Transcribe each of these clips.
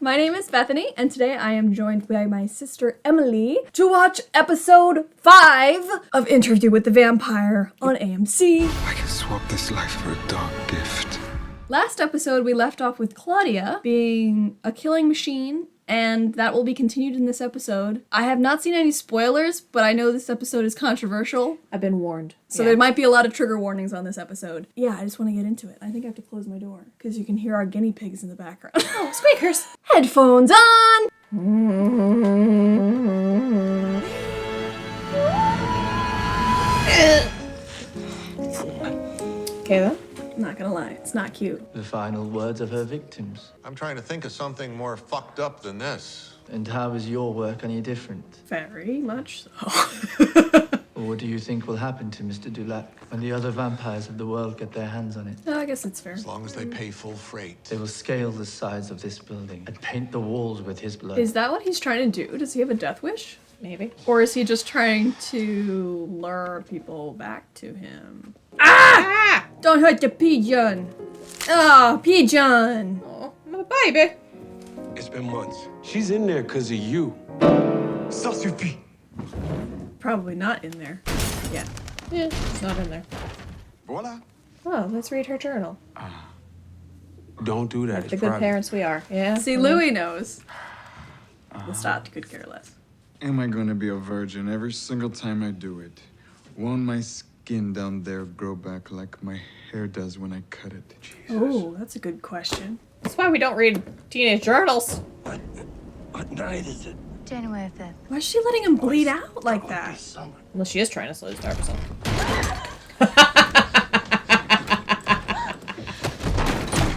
my name is Bethany, and today I am joined by my sister Emily to watch episode 5 of Interview with the Vampire on AMC. I can swap this life for a dark gift. Last episode, we left off with Claudia being a killing machine, and that will be continued in this episode. I have not seen any spoilers, but I know this episode is controversial. I've been warned. So there might be a lot of trigger warnings on this episode. Yeah, I just want to get into it. I think I have to close my door, because you can hear our guinea pigs in the background. Oh, squeakers! Headphones on! Okay then. I'm not gonna lie, it's not cute. The final words of her victims. I'm trying to think of something more fucked up than this. And how is your work any different? Very much so. Or what do you think will happen to Mr. Dulac when the other vampires of the world get their hands on it? No, I guess it's fair. As long as they pay full freight. They will scale the sides of this building and paint the walls with his blood. Is that what he's trying to do? Does he have a death wish? Maybe. Or is he just trying to lure people back to him? Ah! Don't hurt the pigeon! Oh, pigeon! Oh, my baby. It's been months. She's in there because of you. Ça suffit. Probably not in there. Yeah. Yeah, it's not in there. Voila. Oh, let's read her journal. Don't do that. Like the It's good private. parents we are. Yeah. See, Louis knows. LOUSTAT could care less. Am I gonna be a virgin every single time I do it? Won't my skin down there grow back like my hair does when I cut it? Oh, that's a good question. That's why we don't read teenage journals. What night is it? January 5th. Why is she letting him bleed out like that? Unless she is trying to slowly starve herself.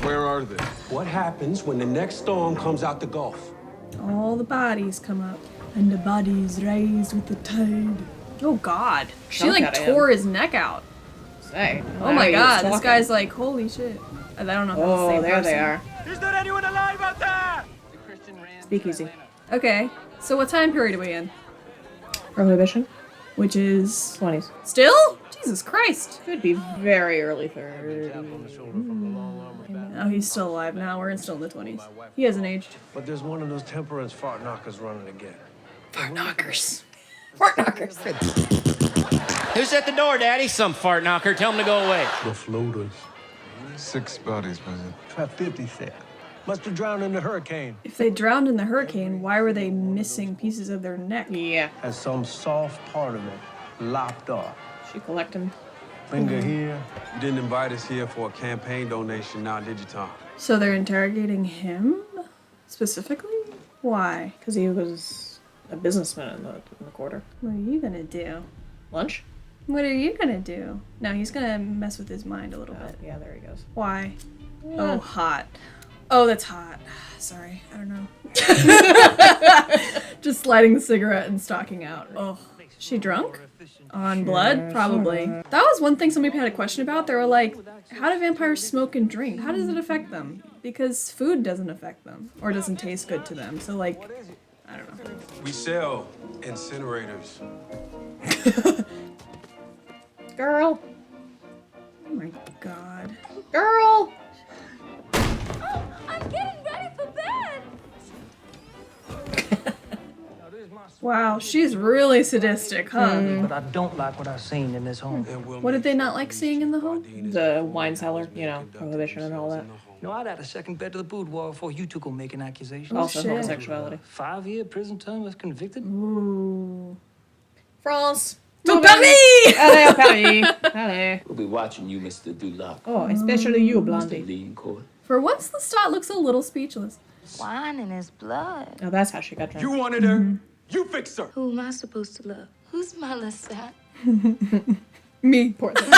Where are they? What happens when the next storm comes out the Gulf? All the bodies come up, and the bodies rise with the tide. Oh God, she Chunk like out of him. tore his neck out. Say. Oh my God, this guy's like, holy shit. I don't know if that's the Oh, same there person. they are. Is there anyone alive out there? Speakeasy. Okay, so what time period are we in? Prohibition. Which is 20s. still? Jesus Christ. Could be very early 30s. Oh, he's still alive now. We're still in the 20s. He hasn't aged. But there's one of those temperance fart knockers running again. Fart knockers. Fart knockers. Who's at the door, Daddy? Some fart knocker. Tell him to go away. The floaters. 6 bodies, was it? Trap 56. Must have drowned in the hurricane. If they drowned in the hurricane, why were they missing pieces of their neck? Yeah. Has some soft part of it lopped off. She collect him. Finger here. You didn't invite us here for a campaign donation now, did you, Tom? So they're interrogating him? Specifically? Why? Because he was a businessman in the quarter. What are you gonna do? Lunch? What are you gonna do? No, he's gonna mess with his mind a little bit. Yeah, there he goes. Why? Oh, hot. Oh, that's hot. Sorry, I don't know. Just lighting the cigarette and stalking out. Oh, she drunk? On blood? Probably. That was one thing somebody had a question about. They were like, how do vampires smoke and drink? How does it affect them? Because food doesn't affect them. Or doesn't taste good to them. So, like, I don't know. We sell incinerators. Girl. Oh my God. Girl. I'm getting ready for bed! Wow, she's really sadistic, huh? But I don't like what I've seen in this home. And we'll What did make they not like seeing in the home? The wine cellar, you know, prohibition and all that. No, I'd add a second bed to the boudoir before you two go make an accusation. Also shit. homosexuality. 5-year prison term as convicted? Ooh. France. To Paris! Allez, à Paris. Allez. We'll be watching you, Mr. Dulac. Oh, especially you, Mr. Blondie. Lee in court. For once, Lestat looks a little speechless. Wine in his blood. Oh, that's how she got drunk. You wanted her. You fixed her. Who am I supposed to love? Who's my LOUSTAT? Me. Poor thing.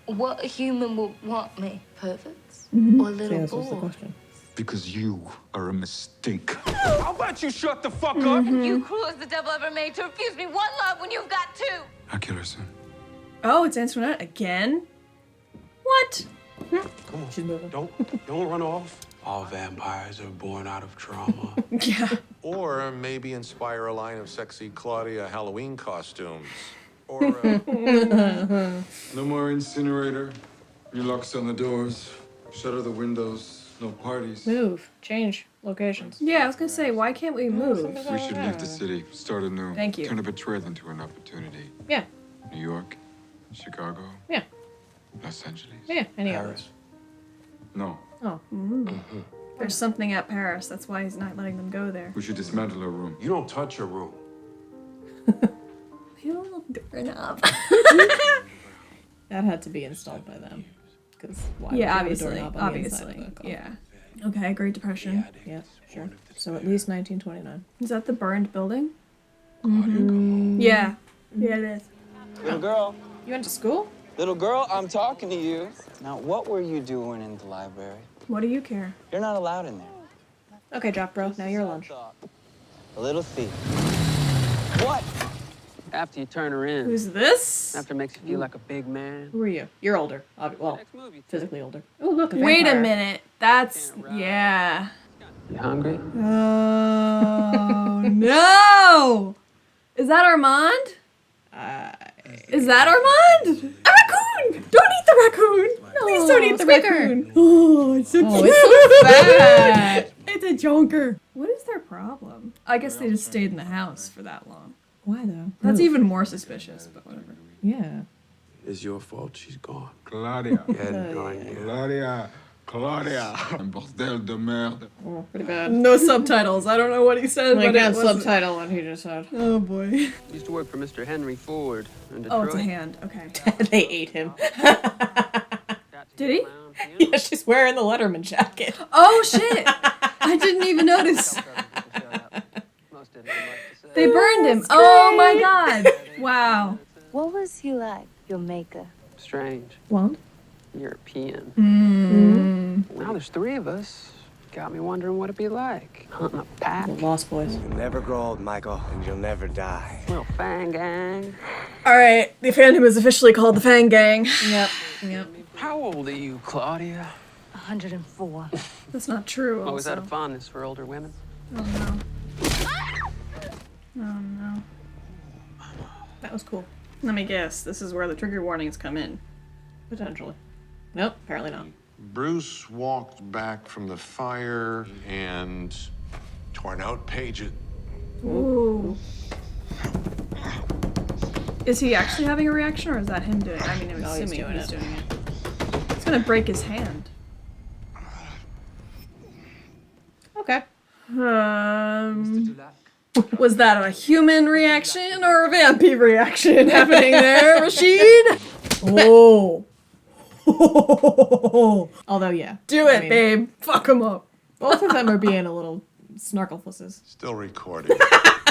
What human would want me? Perverts? Or See, little this was the boys? question. Because you are a mistake. How about you shut the fuck up? You cruel as the devil ever made to refuse me one love when you've got two. I kill her soon. Oh, it's Antoinette again? What? Come on. She's moving. Don't run off. All vampires are born out of trauma. Yeah. Or maybe inspire a line of sexy Claudia Halloween costumes. Or, No more incinerator. Relocks on the doors. Shutter the windows. No parties. Move. Change. Locations. Yeah, I was gonna say, why can't we move? We should leave the city, start anew. Thank you. Turn a betrayal into an opportunity. Yeah. New York, Chicago, Yeah. Los Angeles. Yeah. Any others? No, Oh. There's something at Paris. That's why he's not letting them go there. we should dismantle our room. You don't touch your room. You little doorknob. That had to be installed by them. Because why? Yeah, would obviously. you have a doorknob on the inside of the car? Yeah. Okay, Great Depression. Yeah. Sure. So at least 1929. Is that the burned building? Mm-hmm. Yeah. Yeah, it is. Little girl, You went to school? little girl, I'm talking to you. Now, what were you doing in the library? What do you care? You're not allowed in there. Okay, Jock Bro. Now you're lunch. A little thief. What? After you turn her in, Who's this? after it makes you feel like a big man. Who are you? You're older. Well, physically older. Oh, look. A Wait a vampire. minute. That's yeah. You hungry? Oh no! Is that Armand? Is that Armand? A raccoon! Don't eat the raccoon! Please don't eat the raccoon! Oh, it's so cute! It's so fat. It's a jonker. What is their problem? I guess they just stayed in the house for that long. Why though? That's Move. even more suspicious, but whatever. Yeah. It's your fault she's gone. Claudia. Yeah, gone, yeah. Claudia. Claudia. Un bordel de merde. Oh, pretty bad. No subtitles. I don't know what he said, Like but that it wasn't. subtitle what he just said. Oh boy. Used to work for Mr. Henry Ford in Detroit. Oh, it's a hand. Okay. They ate him. Did he? Yeah, she's wearing the Letterman jacket. Oh shit! I didn't even notice. They burned him. Oh my god! Wow. What was he like, your maker? Strange. Blonde? European. Mm. Now there's three of us. Got me wondering what it'd be like. Hunting a pack. The Lost Boys. You'll never grow old, Michael, and you'll never die. Little fang gang. All right, the fandom is officially called the Fang Gang. Yep. Yep. How old are you, Claudia? 104. That's not true. Always had Also. a fondness for older women. Oh no. Oh no. That was cool. Let me guess. This is where the trigger warnings come in. Potentially. Nope, apparently not. Bruce walked back from the fire and torn out pages. Ooh. Is he actually having a reaction, or is that him doing it? I mean, I'm No, he's assuming doing he's it. doing it. It's gonna break his hand. Okay. Was that a human reaction or a vampire reaction happening there, Rashid? Oh. Although, yeah. Do it, babe. Fuck him up. Both of them are being a little snarklefuses. Still recording.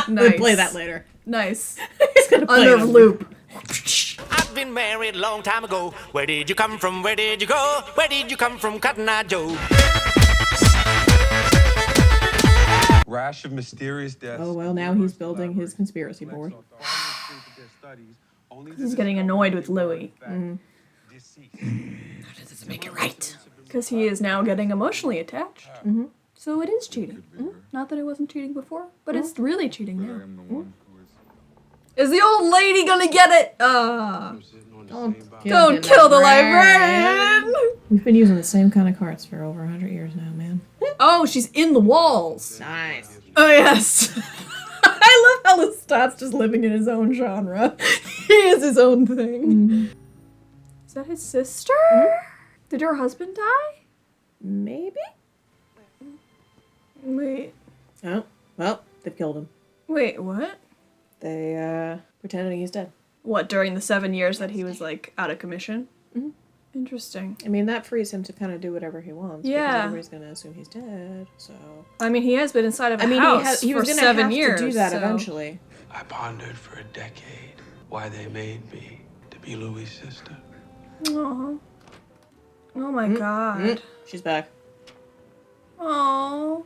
Nice. We'll play that later. Nice. He's gonna play Under it. loop. I've been married a long time ago. Where did you come from? Where did you go? Where did you come from, Cotton Eye Joe? Rash of mysterious deaths. Oh, well, now he's building his conspiracy board. He's getting annoyed with Louis. Doesn't make it right. Because he is now getting emotionally attached. So it is cheating. Not that it wasn't cheating before, but it's really cheating I now. am the one who is. Is the old lady gonna get it? Don't Don't kill the librarian! We've been using the same kind of carts for over 100 years now, man. Oh, she's in the walls. Nice. Oh, yes. I love how LOUSTAT's just living in his own genre. He is his own thing. Is that his sister? Did her husband die? Maybe? Wait. Oh, well, they've killed him. Wait, what? They, pretending he's dead. What, during the 7 years that he was, like, out of commission? Interesting. I mean, that frees him to kind of do whatever he wants. Yeah. Because everybody's gonna assume he's dead, so... I mean, he has been inside of a he house was for gonna 7 have years. to do that so- eventually. I pondered for a decade why they made me to be Louis' sister. Aw. Oh my god. She's back. Oh.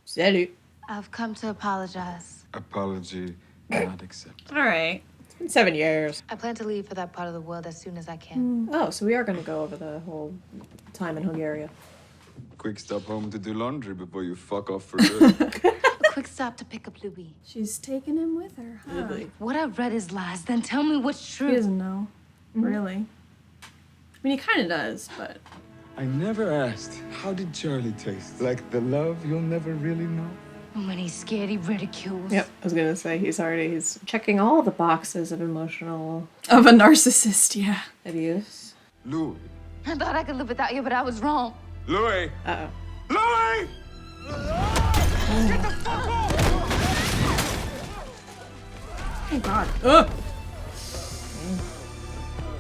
Salut. I've come to apologize. Apology not accepted. Alright. It's been 7 years. I plan to leave for that part of the world as soon as I can. Oh, so we are gonna go over the whole time in Hungary. Quick stop home to do laundry before you fuck off for good. A quick stop to pick up Louis. She's taking him with her, huh? What I've read is lies. Then tell me what's She true. doesn't know. Really. mean, he kind of does, but... I never asked, how did Charlie taste? Like the love you'll never really know? When he's scared, he ridicules. Yep, I was gonna say he's checking all the boxes of emotional Of a narcissist, yeah. abuse. Louis. I thought I could live without you, but I was wrong. Louis! Uh-oh. Louis! Get the fuck off! Oh god. Ugh!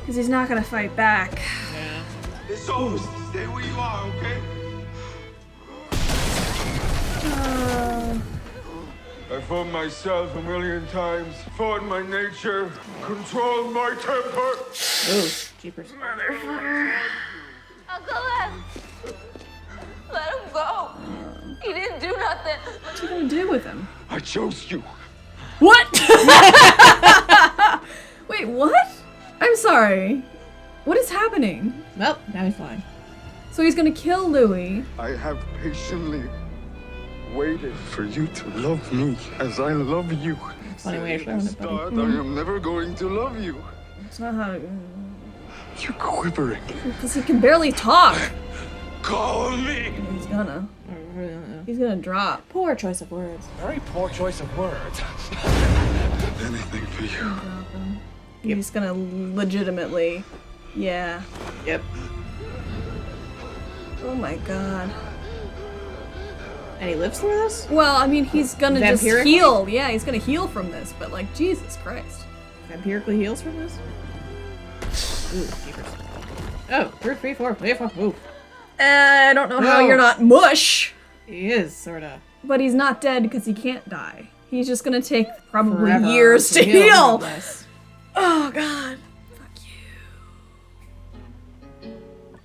Because he's not gonna fight back. It's over. Stay where you are, okay? I fought myself a million times, fought my nature, controlled my temper. Ooh, jeepers. Uncle let him go. He didn't do nothing. What's he gonna do with him? I chose you. What? Wait, what? I'm sorry. What is happening? Well, now he's fine. So he's gonna kill Louis. I have patiently waited for you to love me as I love you. Funny way of showing it, Start, buddy. I am never going to love you. It's not how... You're quivering. Because he can barely talk. Call me. He's gonna. He's gonna drop. Poor choice of words. Very poor choice of words. Anything for you. He's gonna legitimately... Yeah. Yep. Oh my god. And he lives through this? Well, I mean, he's gonna just Vampirically? heal. Yeah, he's gonna heal from this, but like, Jesus Christ. Vampirically heals from this? Ooh, jeepers. Oh, 3, 4, 3, 4. Ooh. I don't know how No. you're not mush, He is, sorta. but he's not dead because he can't die. He's just gonna take probably Forever years to heal. less. Oh god. Fuck you.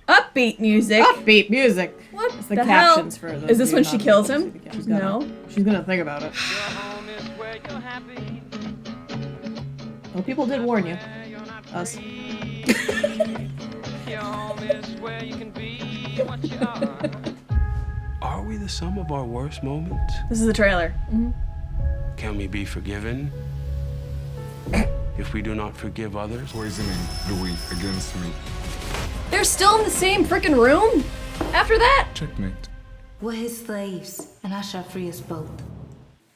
Upbeat music. Upbeat music. What It's the the captions hell? for the. Is this when she kills him? She's gonna, No. She's gonna think about it. Well, people did warn you. Us. Are we the sum of our worst moments? This is the trailer. Can we be forgiven if we do not forgive others? Poisoning Louis against me. They're still in the same freaking room? After that? Checkmate. We're his slaves, and I shall free us both.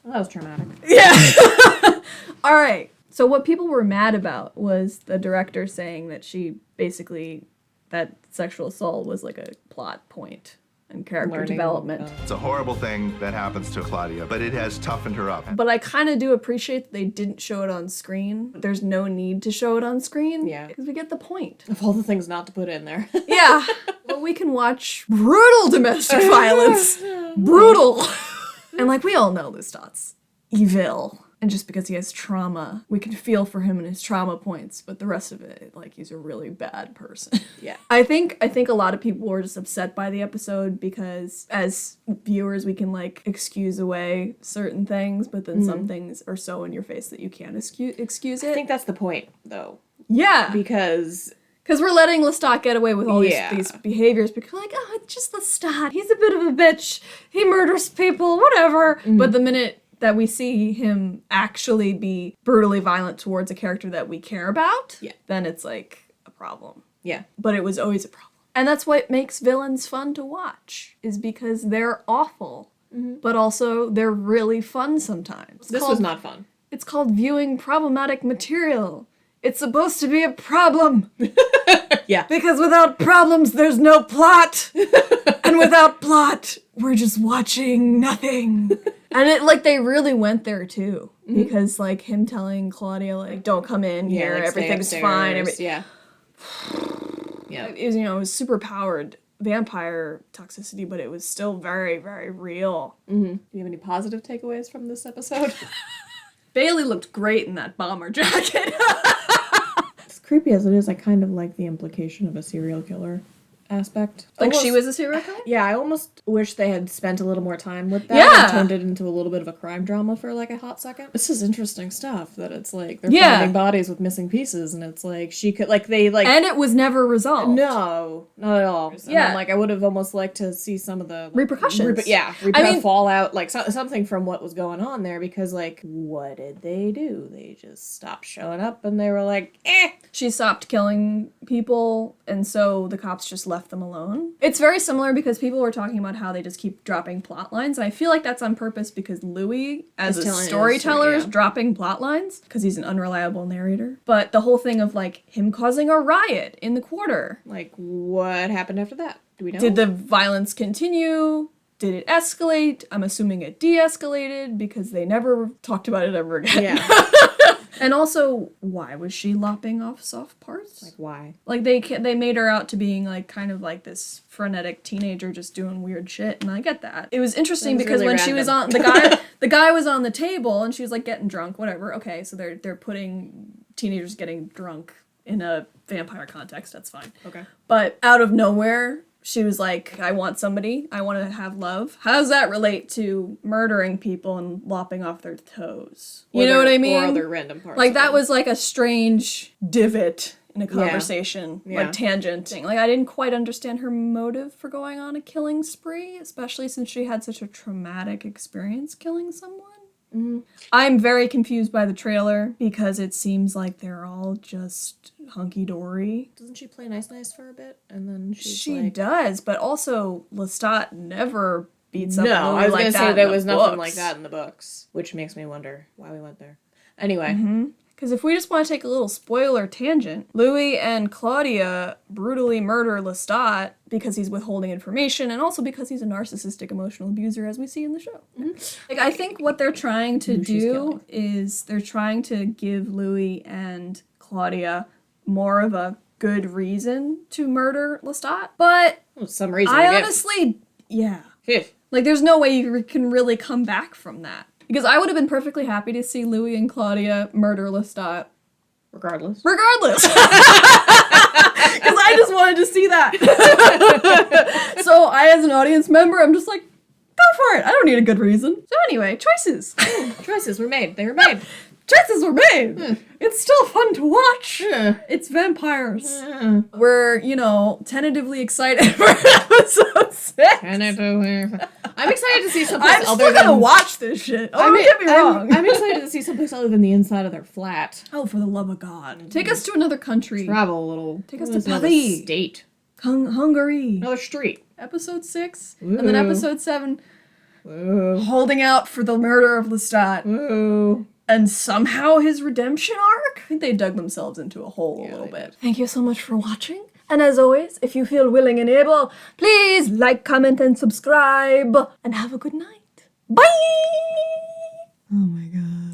Well, that was traumatic. Yeah. All right. So what people were mad about was the director saying that she basically, that sexual assault was like a plot point and character Learning, development. It's a horrible thing that happens to Claudia, but it has toughened her up. But I kind of do appreciate that they didn't show it on screen. There's no need to show it on screen. Yeah. Because we get the point. Of all the things not to put in there. Yeah. Well, we can watch brutal domestic violence. Brutal. And like we all know LOUSTAT's evil. And just because he has trauma, we can feel for him and his trauma points, but the rest of it, like, he's a really bad person. Yeah. I think a lot of people were just upset by the episode because as viewers we can like excuse away certain things, but then some things are so in your face that you can't excuse it. I think that's the point, though. Yeah. Because we're letting LOUSTAT get away with all Yeah. these behaviors because we're like, oh, it's just LOUSTAT. He's a bit of a bitch. He murders people, whatever. But the minute that we see him actually be brutally violent towards a character that we care about, then it's like a problem. Yeah. But it was always a problem. And that's what makes villains fun to watch, is because they're awful, but also they're really fun sometimes. This was not fun. It's called viewing problematic material. It's supposed to be a problem. Yeah. Because without problems, there's no plot. And without plot, we're just watching nothing. And it, like, they really went there, too. Because, like, him telling Claudia, like, don't come in here, like, stay everything's upstairs. fine. Yeah. Yeah. It was, you know, it was super powered vampire toxicity, but it was still very, very real. Do you have any positive takeaways from this episode? Bailey looked great in that bomber jacket. As creepy as it is, I kind of like the implication of a serial killer aspect. Like Almost- she was a serial killer? Yeah, I almost wish they had spent a little more time with that Yeah. and turned it into a little bit of a crime drama for like a hot second. This is interesting stuff that it's like they're Yeah. finding bodies with missing pieces and it's like she could like they like And it was never resolved. No, not at all. Yeah. And like I would have almost liked to see some of the like, Repercussions. I mean, fallout, like something from what was going on there because like what did they do? They just stopped showing up and they were like, eh. She stopped killing people, and so the cops just left them alone. It's very similar because people were talking about how they just keep dropping plot lines, and I feel like that's on purpose because Louis, as Is a telling his storyteller, story, is yeah. dropping plot lines because he's an unreliable narrator. But the whole thing of like him causing a riot in the quarter. Like what happened after that? Do we know? Did the violence continue? Did it escalate? I'm assuming it de-escalated because they never talked about it ever again. Yeah. And also, why was she lopping off soft parts? Like why? Like they made her out to being like kind of like this frenetic teenager just doing weird shit, and I get that. It was interesting That was because really when she was on random. the guy was on the table and she was like getting drunk, whatever. Okay, so they're putting teenagers getting drunk in a vampire context. That's fine. Okay. But out of nowhere, she was like, I want somebody. I want to have love. How does that relate to murdering people and lopping off their toes? You know what I mean? Or other random parts. Like, of that it. was like a strange divot in a conversation. Yeah. Like, tangent thing. Like, I didn't quite understand her motive for going on a killing spree, especially since she had such a traumatic experience killing someone. Mm-hmm. I'm very confused by the trailer because it seems like they're all just hunky-dory. Doesn't she play nice for a bit? And then She like... does, but also Lestat never beats up No, Louis I was like gonna that say in there the was nothing books. like that in the books, which makes me wonder why we went there. Anyway, Because if we just want to take a little spoiler tangent, Louis and Claudia brutally murder Lestat because he's withholding information and also because he's a narcissistic emotional abuser, as we see in the show. Like, I think what they're trying to do is they're trying to give Louis and Claudia more of a good reason to murder Lestat, but some reason. I to give. honestly, yeah. Phew. Like, there's no way you can really come back from that. Because I would have been perfectly happy to see Louis and Claudia murder Lestat. Regardless. Because I just wanted to see that. So I, as an audience member, I'm just like, go for it. I don't need a good reason. So anyway, choices. Choices were made. They were made. Choices were made. It's still fun to watch. It's vampires. We're, tentatively excited for episode 6. I'm excited to see someplace I'm other still gonna than... watch this shit. Oh, don't get me wrong. I'm excited to see someplace other than the inside of their flat. Oh, for the love of God. Take us to another country. Travel a little. Take us to another Paris. state. Hungary. Another street. Episode 6. And then episode 7. Ooh. Holding out for the murder of Lestat. Ooh. And somehow his redemption arc? I think they dug themselves into a hole a little bit. Thank you so much for watching. And as always, if you feel willing and able, please like, comment, and subscribe. And have a good night. Bye! Oh my God.